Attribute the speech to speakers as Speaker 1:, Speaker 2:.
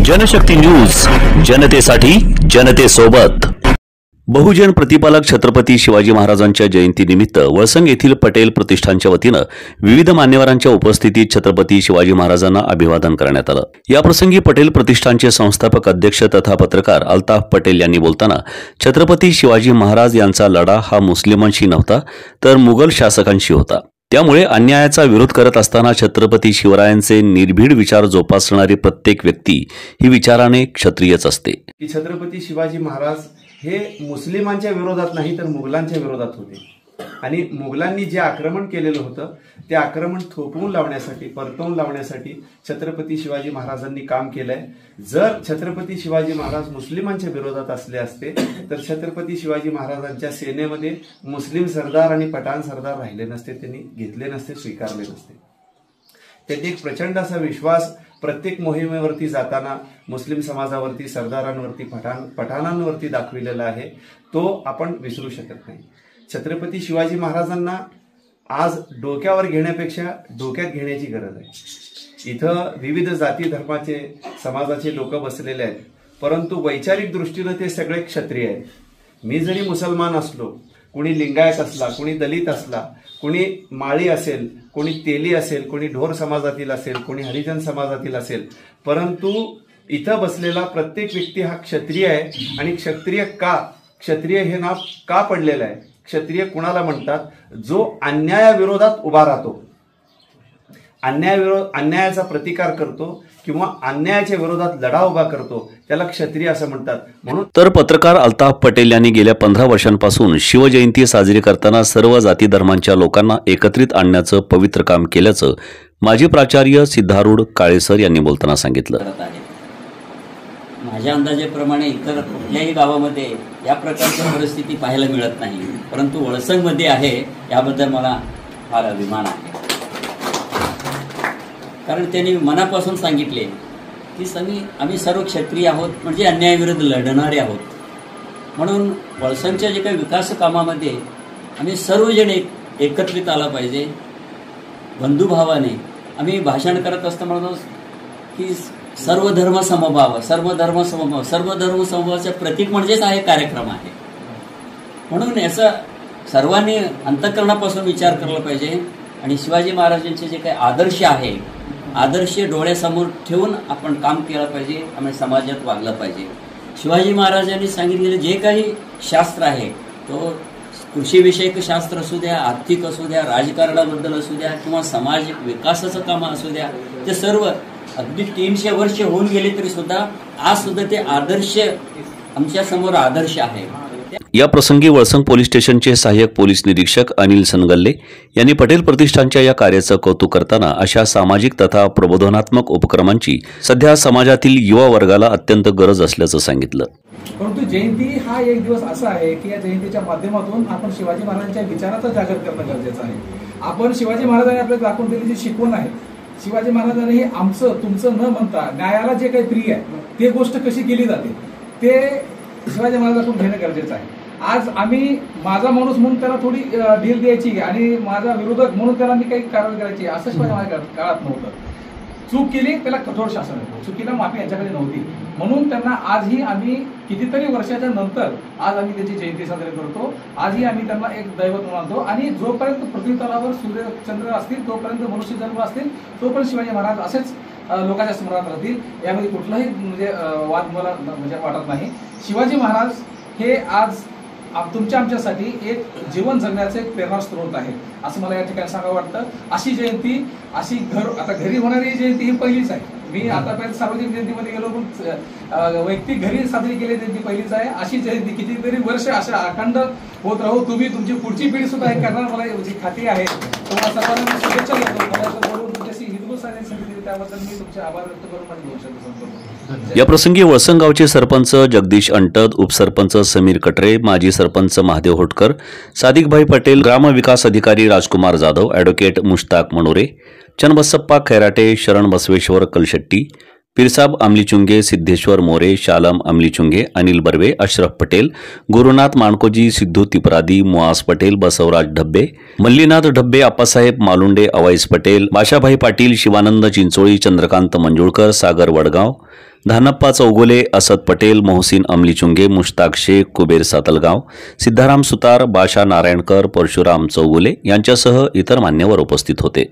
Speaker 1: Janshakti news, जनतेसाठी जनतेसोबत। बहुजन प्रतिपालक छत्रपती शिवाजी महाराजांच्या जयंतीनिमित्त वळसंग येथील पटेल प्रतिष्ठानच्या वतीनं विविध मान्यवरांच्या उपस्थितीत छत्रपती शिवाजी महाराजांना अभिवादन करण्यात आलं। याप्रसंगी पटेल प्रतिष्ठानचे संस्थापक अध्यक्ष तथा पत्रकार अल्ताफ पटेल यांनी बोलताना छत्रपती शिवाजी महाराज यांचा लढा हा मुस्लिमांशी नव्हता तर मुघल शासकांशी होता। त्यामुळे अन्यायाचा विरोध करत असताना छत्रपती शिवरायांचे निर्भीड विचार जोपासणारी प्रत्येक व्यक्ती ही विचाराने क्षत्रियच असते।
Speaker 2: की छत्रपती शिवाजी महाराज हे मुस्लिमांच्या विरोधात नाही तर मुघलांच्या विरोधात होते आणि मुघलांनी जे आक्रमण केलेलं होतं ते आक्रमण थोपवून लावण्यासाठी, परतवून लावण्यासाठी छत्रपती शिवाजी महाराजांनी काम केलंय। जर छत्रपती शिवाजी महाराज मुस्लिमांच्या विरोधात असले असते तर छत्रपती शिवाजी महाराजांच्या सेनेमध्ये मुस्लिम सरदार आणि पठाण सरदार राहिले नसते, त्यांनी घेतले नसते, स्वीकारले नसते। त्यांनी एक प्रचंड असा विश्वास प्रत्येक मोहिमेवरती जाताना मुस्लिम समाजावरती, सरदारांवरती, पठाणांवरती दाखविलेला आहे, तो आपण विसरू शकत नाही। छत्रपती शिवाजी महाराजांना आज डोक्यावर घेण्यापेक्षा डोक्यात घेण्याची गरज आहे। इथं विविध जाती धर्माचे, समाजाचे लोक बसलेले आहेत, परंतु वैचारिक दृष्टीने ते सगळे क्षत्रिय आहेत। मी जरी मुसलमान असलो, कोणी लिंगायत असला, कोणी दलित असला, कोणी माळी असेल, कोणी तेली असेल, कोणी ढोर समाजातील असेल, कोणी हरिजन समाजातील असेल, परंतु इथं बसलेला प्रत्येक व्यक्ती हा क्षत्रिय आहे। आणि क्षत्रिय हे नाव का पडलेलं आहे? क्षत्रिय कुणाला म्हणतात? जो अन्यायाविरोधात उभा राहतो, अन्यायाचा प्रतिकार करतो किंवा अन्यायाच्या विरोधात लढा उभा करतो, त्याला क्षत्रिय असं म्हणतात। म्हणून
Speaker 1: तर पत्रकार अल्ताफ पटेल यांनी गेल्या 15 वर्षांपासून शिवजयंती साजरी करताना सर्व जाती धर्मांच्या लोकांना एकत्रित आणण्याचं पवित्र काम केल्याचं माजी प्राचार्य सिद्धारूढ काळेसर यांनी बोलताना सांगितलं।
Speaker 3: माझ्या अंदाजाप्रमाणे इतर कुठल्याही गावामध्ये या प्रकारची परिस्थिती पाहायला मिळत नाही, परंतु वळसंगमध्ये आहे, याबद्दल मला फार अभिमान आहे। कारण त्यांनी मनापासून सांगितले की आम्ही सर्व क्षत्रिय आहोत, म्हणजे अन्यायाविरुद्ध लढणारे आहोत। म्हणून वळसंगच्या जे काही विकास कामामध्ये आम्ही सर्वजण एकत्रित आला पाहिजे, बंधुभावाने। आम्ही भाषण करत असताना म्हणतो की सर्व धर्म समभाव, सर्व धर्म समभाव, सर्व धर्म समभावाचे प्रतीक म्हणजेच हा एक कार्यक्रम आहे। म्हणून याचा सर्वांनी अंतःकरणापासून विचार केला पाहिजे आणि शिवाजी महाराजांचे जे काही आदर्श आहे, आदर्श डोळ्यासमोर ठेवून आपण काम केलं पाहिजे आणि समाजात वागलं पाहिजे। शिवाजी महाराजांनी सांगितलेले जे काही शास्त्र आहे, तो कृषीविषयक शास्त्र असू द्या, आर्थिक असू द्या, राजकारणाबद्दल असू द्या किंवा समाज विकासाचं काम असू द्या, ते सर्व अगदी 300 वर्ष होऊन गेले तरी सुद्धा आज सुद्धा ते आदर्श आमच्या समोर आदर्श आहे।
Speaker 1: या प्रसंगी वळसंग पोलीस स्टेशनचे सहाय्यक पोलीस निरीक्षक अनिल सनगल्ले यांनी पटेल प्रतिष्ठानच्या या कार्याचं कौतुक करताना अशा सामाजिक तथा प्रबोधनात्मक उपक्रमांची सध्या समाजातील युवा वर्गाला अत्यंत गरज असल्याचं सांगितलं।
Speaker 4: परंतु जयंती हा एक दिवस असा आहे की या जयंतीच्या माध्यमातून आपण शिवाजी महाराजांच्या विचाराचा जागर करणं गरजेचं आहे। आपण शिवाजी महाराजांनी आपल्याला दाखवून दिलेली जी शिकवण आहे, शिवाजी महाराजांनी आमचं तुमचं न म्हणता न्यायाला जे काही प्रिय आहे ते गोष्ट कशी केली जाते ते शिवाजी महाराजांकडून घेणं गरजेचं आहे। आज आम्ही माझा माणूस म्हणून त्याला थोडी डील द्यायची आणि माझा विरोधक म्हणून त्याला मी काही कारवाई करायची असं शिवाजी महाराज काळात नव्हतं। चूक केली त्याला कठोर शासन होतं, चुकीला माफी यांच्याकडे नव्हती। म्हणून त्यांना आजही आम्ही कितीतरी वर्षाच्या नंतर आज आम्ही त्याची जयंती साजरी करतो। आजही आम्ही त्यांना एक दैवत मानतो आणि जोपर्यंत पृथ्वी तलावर सूर्य चंद्र असतील, तोपर्यंत मनुष्य जन्म असतील, तोपर्यंत शिवाजी महाराज असेच लोकांच्या स्मरणात राहतील। यामध्ये कुठलाही म्हणजे वाद मला म्हणजे वाटत नाही। शिवाजी महाराज हे आज तुमच्या आमच्यासाठी एक जीवन जगण्याचे एक प्रेरणास्त्रोत आहे असं मला या ठिकाणी सांगावं वाटतं। अशी जयंती, अशी आता घरी होणारी जयंती ही पहिलीच आहे। मी आतापर्यंत सार्वजनिक जयंतीमध्ये गेलो पण वैयक्तिक घरी साजरी केलेली जयंती पहिलीच आहे। अशी जयंती कितीतरी वर्ष अशा अखंड होत राहू, तुम्ही तुमची पुढची पिढी सुद्धा हे करणार मला याची खात्री आहे। तुम्हाला सर्वांना शुभेच्छा देतो। तुमच्याशी हिंदू समिती त्याबद्दल मी तुमचे आभार व्यक्त करून माझी 2 शब्द संपवतो।
Speaker 1: या प्रसंगी वळसंग गावचे सरपंच जगदीश अंटद, उपसरपंच समीर कटरे, माजी सरपंच महादेव होटकर, सादिकभाई पटेल, ग्रामविकास अधिकारी राजकुमार जाधव, ॲडव्होकेट मुश्ताक मनोरे, चन्नबसप्पा खैराटे, शरण बसवेश्वर कलशेट्टी, पीरसाब अमलीचुंगे, सिद्धेश्वर मोरे, शालम अमलीचुंगे, अनिल बर्वे, अशरफ पटेल, गुरुनाथ माणकोजी, सिद्धू तिपरादी, मुआज पटेल, बसवराज ढब्बे, मल्लीनाथ ढब्बे, आप्पासाहेब मालुंडे, अवैस पटेल, बाशाभाई पाटील, शिवानंद चिंचोळी, चंद्रकांत मंजुळकर, सागर वडगाव, धानप्पा चौगुले, असद पटेल, मोहसिन अमलीचुंगे, मुश्ताक शेख, कुबेर सातलगाव, सिद्धाराम सुतार, बाशा नारायणकर, परशुराम चौगुले यांच्यासह इतर मान्यवर उपस्थित होते.